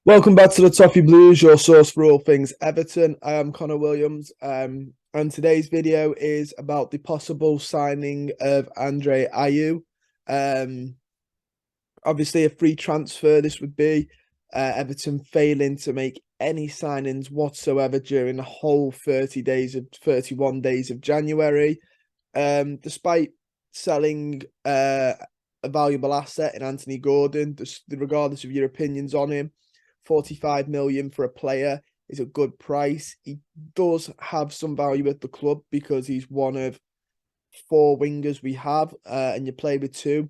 Welcome back to the Toffee Blues, your source for all things Everton. I am Connor Williams, and today's video is about the possible signing of Andre Ayew. Obviously, a free transfer this would be. Everton failing to make any signings whatsoever during the whole 31 days of January. Despite selling a valuable asset in Anthony Gordon, regardless of your opinions on him. 45 million for a player is a good price. He does have some value at the club because he's one of four wingers we have, and you play with two.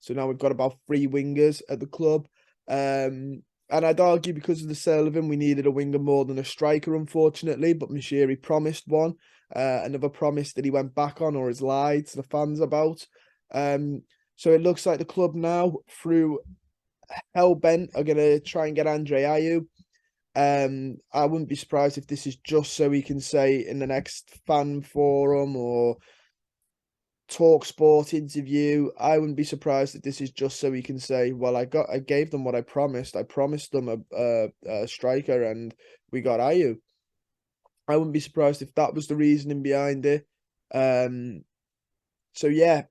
So now we've got about three wingers at the club. And I'd argue because of the sale of him, we needed a winger more than a striker, unfortunately. But Mashiri promised one. Another promise that he went back on or has lied to the fans about. So it looks like the club now, through hell-bent, are going to try and get Andre Ayew. I wouldn't be surprised if this is just so he can say in the next fan forum or Talk Sport interview. I wouldn't be surprised if this is just so he can say, well, I gave them what I promised. I promised them a striker and we got Ayew. I wouldn't be surprised if that was the reasoning behind it. So yeah,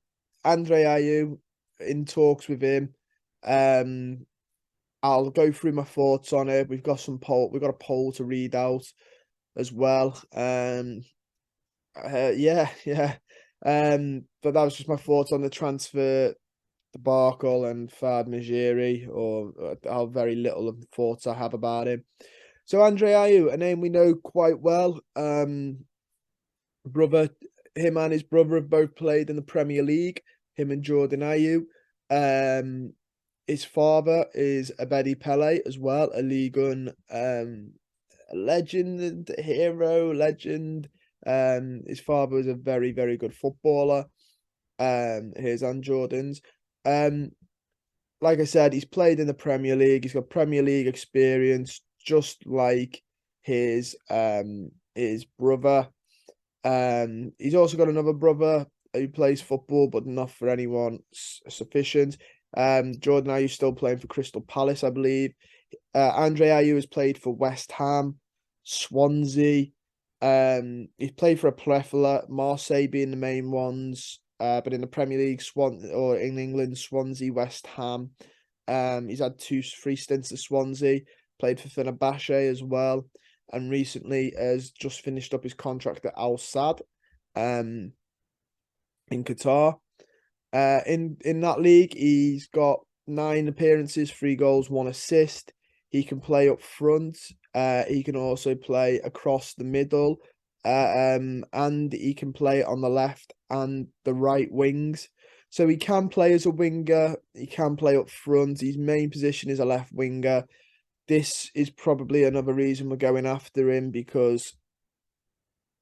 Andre Ayew, in talks with him. I'll go through my thoughts on it. We've got a poll to read out as well. Yeah. But that was just my thoughts on the transfer debacle and Fad Majiri, or how very little of the thoughts I have about him. So Andre Ayew, a name we know quite well. Him and his brother have both played in the Premier League. Him and Jordan Ayew. His father is Abedi Pele as well, a Ligue 1 legend. His father was a very, very good footballer. His and Jordan's. Like I said, he's played in the Premier League. He's got Premier League experience, just like his brother. He's also got another brother who plays football, but not for anyone sufficient. Jordan Ayew still playing for Crystal Palace, I believe. Andre Ayew has played for West Ham, Swansea. He's played for a plethora, Marseille being the main ones. But in the Premier League, or in England, Swansea, West Ham. He's had three stints at Swansea. Played for Fenerbahce as well, and recently has just finished up his contract at Al Sadd, in Qatar. In that league, he's got 9 appearances, 3 goals, 1 assist. He can play up front. He can also play across the middle, and he can play on the left and the right wings. So he can play as a winger. He can play up front. His main position is a left winger. This is probably another reason we're going after him, because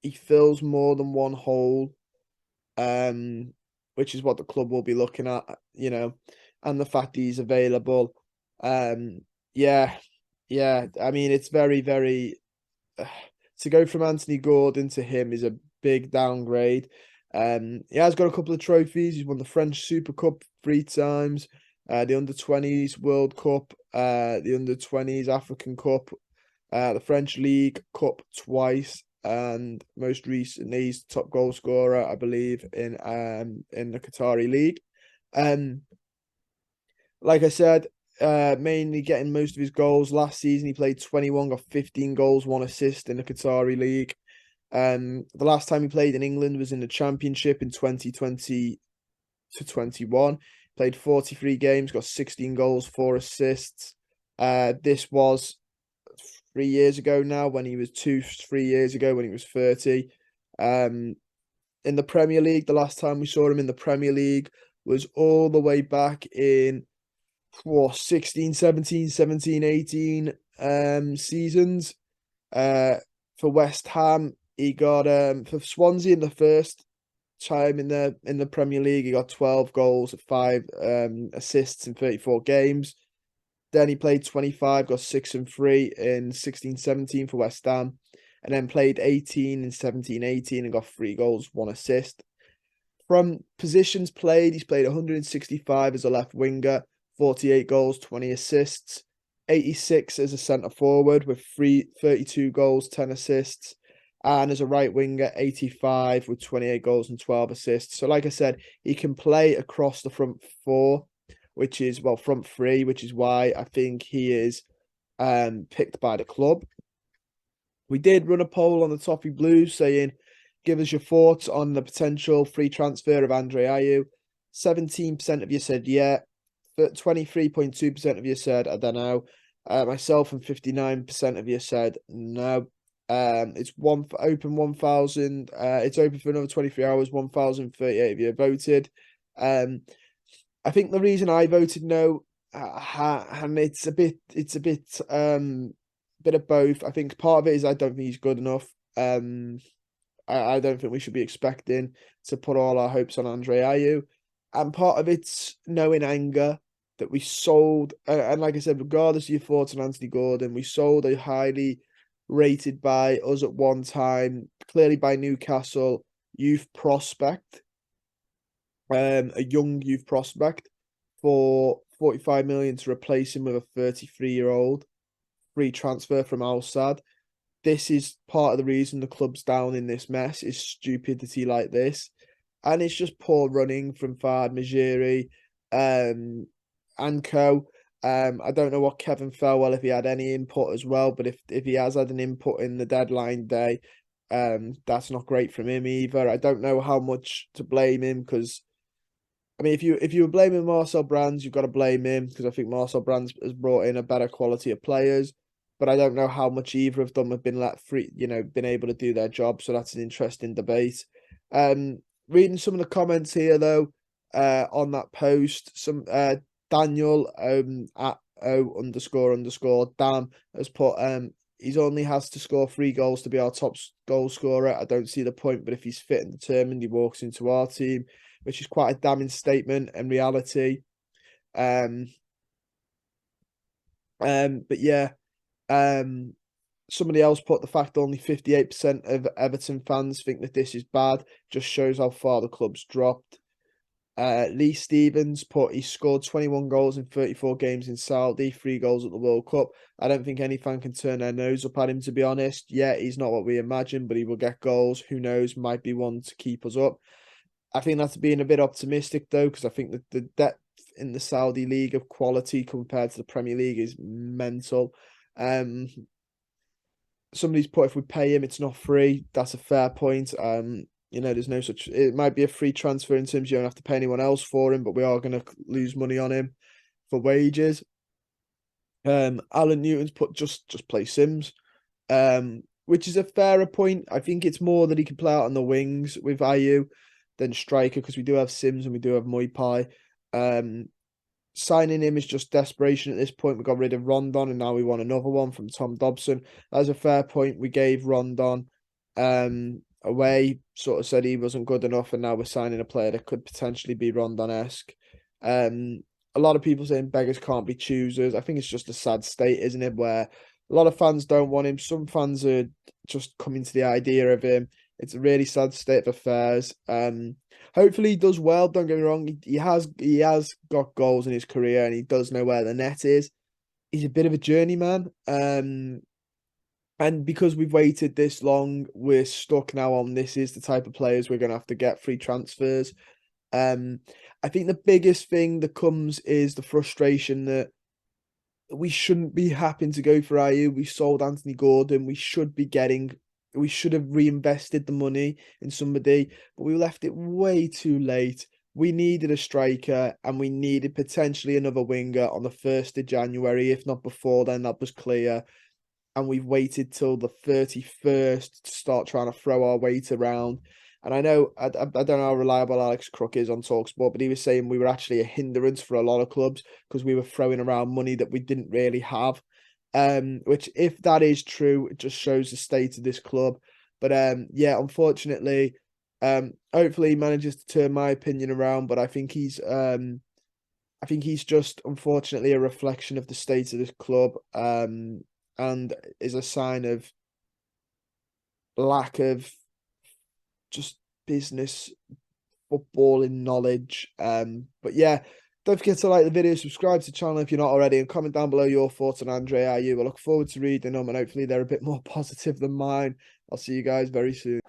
he fills more than one hole. Which is what the club will be looking at, and the fact he's available. Yeah. I mean, it's very, very to go from Anthony Gordon to him is a big downgrade. He has got a couple of trophies. He's won the French Super Cup 3 times, the Under-20s World Cup, the Under-20s African Cup, the French League Cup twice. And most recently, he's top goal scorer, I believe, in the Qatari league. Like I said, mainly getting most of his goals. Last season, he played 21, got 15 goals, 1 assist in the Qatari league. The last time he played in England was in the Championship in 2020 to 21. Played 43 games, got 16 goals, 4 assists. This was 3 years ago now, when he was 3 years ago when he was 30. In the Premier League, the last time we saw him in the Premier League was all the way back in 16, 17, 17, 18 seasons. For West Ham, he got for Swansea in the first time in the Premier League, he got 12 goals, 5 assists in 34 games. Then he played 25, got 6 and 3 in 16-17 for West Ham. And then played 18 in 17-18 and got 3 goals, 1 assist. From positions played, he's played 165 as a left winger, 48 goals, 20 assists. 86 as a centre forward with 32 goals, 10 assists. And as a right winger, 85 with 28 goals and 12 assists. So like I said, he can play across the front four, which is, well, front three, which is why I think he is picked by the club. We did run a poll on the Toffee Blues saying, give us your thoughts on the potential free transfer of Andre Ayew. 17% of you said yeah. 23.2% of you said, I don't know. Myself and 59% of you said no. It's open 1,000. It's open for another 23 hours. 1,038 of you voted. I think the reason I voted no, and it's a bit bit of both. I think part of it is I don't think he's good enough. I don't think we should be expecting to put all our hopes on Andre Ayew. And part of it's knowing anger that we sold, and like I said, regardless of your thoughts on Anthony Gordon, we sold a highly rated by us at one time, clearly by Newcastle, youth prospect, a young youth prospect, for 45 million to replace him with a 33-year-old free transfer from Al Sadd. This is part of the reason the club's down in this mess, is stupidity like this. And it's just poor running from Fard, Majiri, and co. I don't know what Kevin Felwell, if he had any input as well, but if he has had an input in the deadline day, that's not great from him either. I don't know how much to blame him, because I mean, if you were blaming Marcel Brands, you've got to blame him, because I think Marcel Brands has brought in a better quality of players. But I don't know how much either of them have been let free, been able to do their job. So that's an interesting debate. Reading some of the comments here though, on that post, some Daniel at __ Dan has put he's only has to score 3 goals to be our top goal scorer. I don't see the point, but if he's fit and determined, he walks into our team, which is quite a damning statement in reality. But yeah, somebody else put the fact only 58% of Everton fans think that this is bad just shows how far the club's dropped. Lee Stevens put he scored 21 goals in 34 games in Saudi, 3 goals at the World Cup. I don't think any fan can turn their nose up at him, to be honest. Yeah, he's not what we imagine, but he will get goals. Who knows, might be one to keep us up. I think that's being a bit optimistic though, because I think that the depth in the Saudi league of quality compared to the Premier League is mental. Somebody's put if we pay him, it's not free. That's a fair point. There's no such. It might be a free transfer in terms you don't have to pay anyone else for him, but we are going to lose money on him for wages. Alan Newton's put just play Sims, which is a fairer point. I think it's more that he can play out on the wings with Ayew than striker, because we do have Sims and we do have Moipai. Signing him is just desperation at this point. We got rid of Rondon and now we want another one from Tom Dobson. That's a fair point. We gave Rondon away, sort of said he wasn't good enough, and now we're signing a player that could potentially be Rondon-esque. A lot of people saying beggars can't be choosers. I think it's just a sad state, isn't it, where a lot of fans don't want him. Some fans are just coming to the idea of him. It's a really sad state of affairs. Hopefully he does well. Don't get me wrong. He has got goals in his career and he does know where the net is. He's a bit of a journeyman. And because we've waited this long, we're stuck now on this is the type of players we're going to have to get free transfers. I think the biggest thing that comes is the frustration that we shouldn't be having to go for Ayew. We sold Anthony Gordon. We should have reinvested the money in somebody, but we left it way too late. We needed a striker and we needed potentially another winger on the 1st of January, if not before then, that was clear. And we've waited till the 31st to start trying to throw our weight around. And I know, I don't know how reliable Alex Crook is on TalkSport, but he was saying we were actually a hindrance for a lot of clubs because we were throwing around money that we didn't really have. Which, if that is true, it just shows the state of this club. But yeah, unfortunately, hopefully he manages to turn my opinion around. But I think he's just unfortunately a reflection of the state of this club, and is a sign of lack of just business footballing knowledge. But yeah, Don't forget to like the video, subscribe to the channel if you're not already, and comment down below your thoughts on Andre Ayew. I look forward to reading them, and hopefully they're a bit more positive than mine. I'll see you guys very soon.